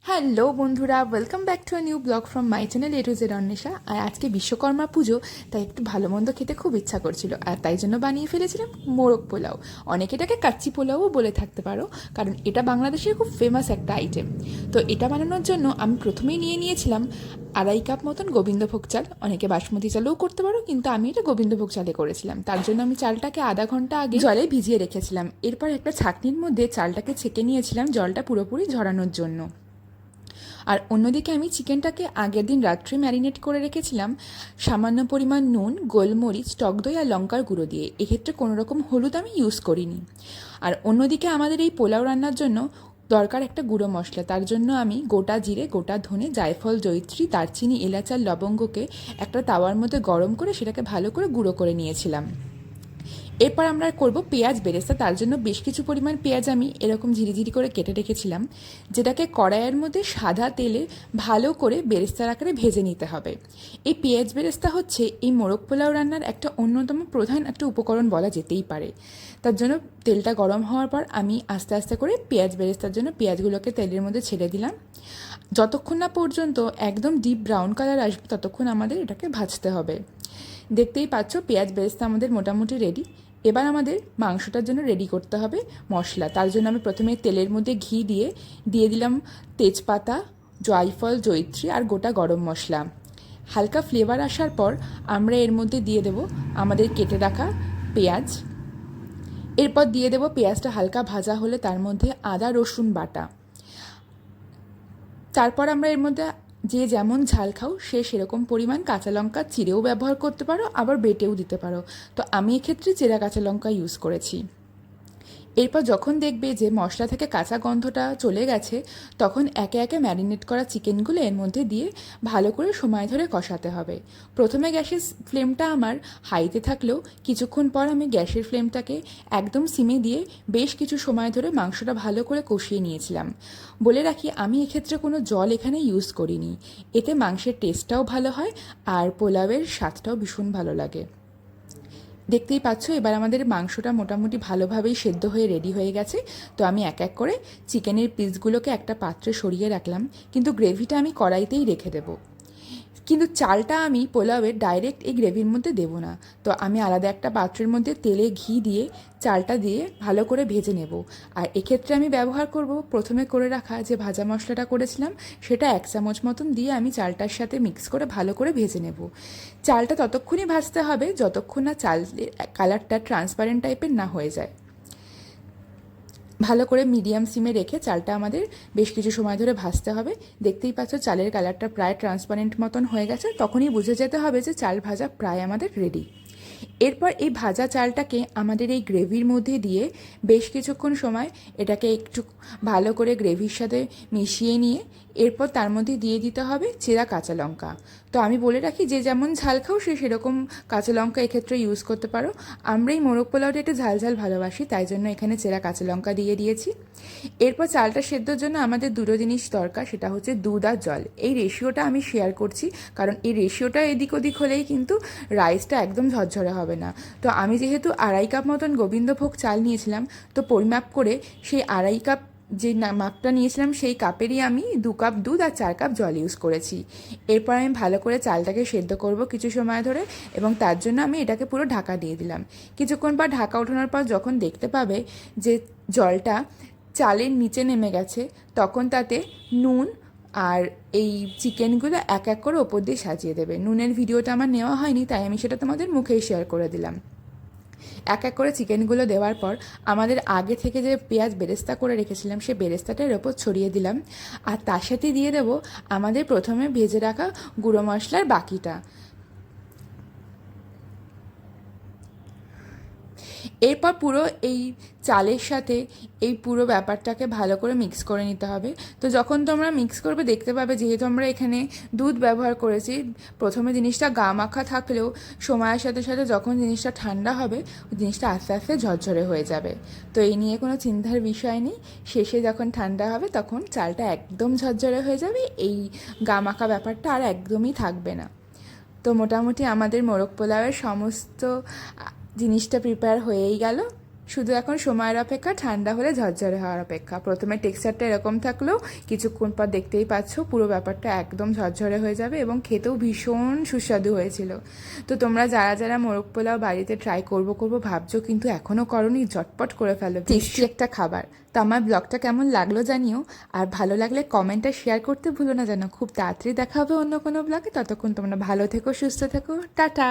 Hello বন্ধুরা, welcome back to a new blog from my channel A to Z Anvesha. আর আজকে বিশ্বকর্মা পুজো, তাই একটু ভালো মন্দ খেতে খুব ইচ্ছা করছিল, আর তাই জন্য বানিয়ে ফেলেছিলাম মোরগ পোলাও। অনেকে এটাকে কাচ্চি পোলাওও বলে থাকতে পারো, কারণ এটা বাংলাদেশের খুব ফেমাস একটা আইটেম। তো এটা বানানোর জন্য আমি প্রথমেই নিয়ে নিয়েছিলাম 2.5 কাপ মতন গোবিন্দভোগ চাল। অনেকে বাসমতি চালেও করতে পারো, কিন্তু আমি এটা গোবিন্দভোগ চালে করেছিলাম। তার জন্য আমি চালটাকে আধা ঘন্টা আগে জলে ভিজিয়ে রেখেছিলাম। এরপর একটা ছাঁকনির মধ্যে চালটাকে ছেঁকে নিয়েছিলাম জলটা পুরোপুরি ঝরানোর জন্য। আর অন্যদিকে আমি চিকেনটাকে আগের দিন রাত্রে ম্যারিনেট করে রেখেছিলাম সামান্য পরিমাণ নুন, গোলমরিচ, টক দই আর লঙ্কার গুঁড়ো দিয়ে। এক্ষেত্রে কোনো রকম হলুদ আমি ইউজ করিনি। আর অন্যদিকে আমাদের এই পোলাও রান্নার জন্য দরকার একটা গুঁড়ো মশলা। তার জন্য আমি গোটা জিরে, গোটা ধনে, জায়ফল, জয়িত্রী, দারচিনি, এলাচ আর লবঙ্গকে একটা তাওয়ার মধ্যে গরম করে সেটাকে ভালো করে গুঁড়ো করে নিয়েছিলাম। এরপর আমরা করব পেঁয়াজ বেরেস্তা। তার জন্য বেশ কিছু পরিমাণ পেঁয়াজ আমি এরকম ঝিরিঝিরি করে কেটে রেখেছিলাম, যেটাকে কড়াইয়ের মধ্যে সাদা তেলে ভালো করে বেরেস্তার আকারে ভেজে নিতে হবে। এই পেঁয়াজ বেরেস্তা হচ্ছে এই মোরগ পোলাও রান্নার একটা অন্যতম প্রধান একটা উপকরণ বলা যেতেই পারে। তার জন্য তেলটা গরম হওয়ার পর আমি আস্তে আস্তে করে পেঁয়াজ বেরেস্তার জন্য পেঁয়াজগুলোকে তেলের মধ্যে ছেড়ে দিলাম। যতক্ষণ না পর্যন্ত একদম ডিপ ব্রাউন কালার আসবে ততক্ষণ আমাদের এটাকে ভাজতে হবে। দেখতেই পাচ্ছ পেঁয়াজ বেরেস্তা আমাদের মোটামুটি রেডি। এবার আমাদের মাংসটার জন্য রেডি করতে হবে মশলা। তার জন্য আমি প্রথমে তেলের মধ্যে ঘি দিয়ে দিলাম তেজপাতা, জয়ফল, জয়িত্রী আর গোটা গরম মশলা। হালকা ফ্লেভার আসার পর আমরা এর মধ্যে দিয়ে দেব আমাদের কেটে রাখা পেঁয়াজ। এরপর দিয়ে দেব পেঁয়াজটা হালকা ভাজা হলে তার মধ্যে আদা রসুন বাটা। তারপর আমরা এর মধ্যে যে যেমন ঝাল খাও সে সেরকম পরিমাণ কাঁচা লঙ্কা চিরেও ব্যবহার করতে পারো, আবার বেটেও দিতে পারো। তো আমি এক্ষেত্রে চেরা কাঁচা লঙ্কা ইউজ করেছি। এরপর যখন দেখবে যে মশলা থেকে কাঁচা গন্ধটা চলে গেছে, তখন একে একে ম্যারিনেট করা চিকেনগুলো এর মধ্যে দিয়ে ভালো করে সময় ধরে কষাতে হবে। প্রথমে গ্যাসের ফ্লেমটা আমার হাইতে থাকলেও কিছুক্ষণ পর আমি গ্যাসের ফ্লেমটাকে একদম সিমে দিয়ে বেশ কিছু সময় ধরে মাংসটা ভালো করে কষিয়ে নিয়েছিলাম। বলে রাখি, আমি এক্ষেত্রে কোনো জল এখানে ইউজ করিনি। এতে মাংসের টেস্টটাও ভালো হয় আর পোলাওয়ের স্বাদটাও ভীষণ ভালো লাগে। দেখতেই পাচ্ছ এবার আমাদের মাংসটা মোটামুটি ভালোভাবেই সেদ্ধ হয়ে রেডি হয়ে গেছে। তো আমি এক এক করে চিকেনের পিসগুলোকে একটা পাত্রে সরিয়ে রাখলাম, কিন্তু গ্রেভিটা আমি কড়াইতেই রেখে দেবো। কিন্তু চালটা আমি পোলাওয়ের ডাইরেক্ট এই গ্রেভির মধ্যে দেবো না। তো আমি আলাদা একটা পাত্রের মধ্যে তেলে ঘি দিয়ে চালটা দিয়ে ভালো করে ভেজে নেব। আর এক্ষেত্রে আমি ব্যবহার করব প্রথমে করে রাখা যে ভাজা মশলাটা করেছিলাম, সেটা 1 চামচ মতন দিয়ে আমি চালটার সাথে মিক্স করে ভালো করে ভেজে নেব। চালটা ততক্ষণই ভাজতে হবে যতক্ষণ না চালের কালারটা ট্রান্সপারেন্ট টাইপের না হয়ে যায়। ভালো করে মিডিয়াম সিমে রেখে চালটা আমাদের বেশ কিছু সময় ধরে ভাজতে হবে। দেখতেই পাচ্ছ চালের কালারটা প্রায় ট্রান্সপারেন্ট মতন হয়ে গেছে, তখনই বুঝে যেতে হবে যে চাল ভাজা প্রায় আমাদের রেডি। এরপর এই ভাজা চালটাকে আমাদের এই গ্রেভির মধ্যে দিয়ে বেশ কিছুক্ষণ সময় এটাকে একটু ভালো করে গ্রেভির সাথে মিশিয়ে নিয়ে এরপর তার মধ্যে দিয়ে দিতে হবে চেরা কাঁচা লঙ্কা। তো আমি বলে রাখি, যে যেমন ঝাল খাও সে সেরকম কাঁচা লঙ্কা এক্ষেত্রে ইউজ করতে পারো। আমরা এই মোরগ পোলাওটা একটু ঝাল ঝাল ভালোবাসি, তাই জন্য এখানে চেরা কাঁচা লঙ্কা দিয়ে দিয়েছি। এরপর চালটা সেদ্ধর জন্য আমাদের দুটো জিনিস দরকার, সেটা হচ্ছে দুধ আর জল। এই রেশিওটা আমি শেয়ার করছি, কারণ এই রেশিওটা এদিক ওদিক হলেই কিন্তু রাইসটা একদম ঝরঝরে হবে না। তো আমি যেহেতু 2.5 কাপ মতন গোবিন্দভোগ চাল নিয়েছিলাম, তো পরিমাপ করে সেই 2.5 কাপ যে মাপটা নিয়েছিলাম সেই কাপেরই আমি 2 কাপ দুধ আর 4 কাপ জল ইউজ করেছি। এরপর আমি ভালো করে চালটাকে সেদ্ধ করব কিছু সময় ধরে, এবং তার জন্য আমি এটাকে পুরো ঢাকা দিয়ে দিলাম। কিছুক্ষণ পর ঢাকা ওঠানোর পর যখন দেখতে পাবে যে জলটা চালের নিচে নেমে গেছে, তখন তাতে নুন আর এই চিকেনগুলো এক এক করে ওপর দিয়ে সাজিয়ে দেবে। নুনের ভিডিওটা আমার নেওয়া হয়নি, তাই আমি সেটা তোমাদের মুখেই শেয়ার করে দিলাম। এক এক করে চিকেনগুলো দেওয়ার পর আমাদের আগে থেকে যে পেঁয়াজ বেরেস্তা করে রেখেছিলাম সে বেরেস্তাটার ওপর ছড়িয়ে দিলাম, আর তার সাথে দিয়ে দেবো আমাদের প্রথমে ভেজে রাখা গুঁড়ো মশলার বাকিটা। এরপর পুরো এই চালের সাথে এই পুরো ব্যাপারটাকে ভালো করে মিক্স করে নিতে হবে। তো যখন তোমরা মিক্স করবে দেখতে পাবে, যেহেতু আমরা এখানে দুধ ব্যবহার করেছি, প্রথমে জিনিসটা গা মাখা থাকলেও সময়ের সাথে সাথে যখন জিনিসটা ঠান্ডা হবে জিনিসটা আস্তে আস্তে ঝরঝরে হয়ে যাবে। তো এই নিয়ে কোনো চিন্তার বিষয় নেই। শেষে যখন ঠান্ডা হবে তখন চালটা একদম ঝরঝরে হয়ে যাবে, এই গা মাখা ব্যাপারটা আর একদমই থাকবে না। তো মোটামুটি আমাদের মোরগ পোলাওয়ের সমস্ত জিনিসটা প্রিপেয়ার হয়েই গেল। শুধু এখন সময়ের অপেক্ষা, ঠান্ডা হলে ঝরঝরে হওয়ার অপেক্ষা। প্রথমে টেক্সচারটা এরকম থাকলেও কিছুক্ষণ পর দেখতেই পাচ্ছ পুরো ব্যাপারটা একদম ঝরঝরে হয়ে যাবে এবং খেতেও ভীষণ সুস্বাদু হয়েছিল। তো তোমরা যারা যারা মোরগ পোলাও বাড়িতে ট্রাই করবো ভাবছো কিন্তু এখনও করোনি, ঝটপট করে ফেলো, টেস্টি একটা খাবার। তো আমার ব্লগটা কেমন লাগলো জানিও, আর ভালো লাগলে কমেন্টটা শেয়ার করতে ভুলো না যেন। খুব তাড়াতাড়ি দেখা হবে অন্য কোনো ব্লগে, ততক্ষণ তোমরা ভালো থেকো, সুস্থ থেকো, টাটা।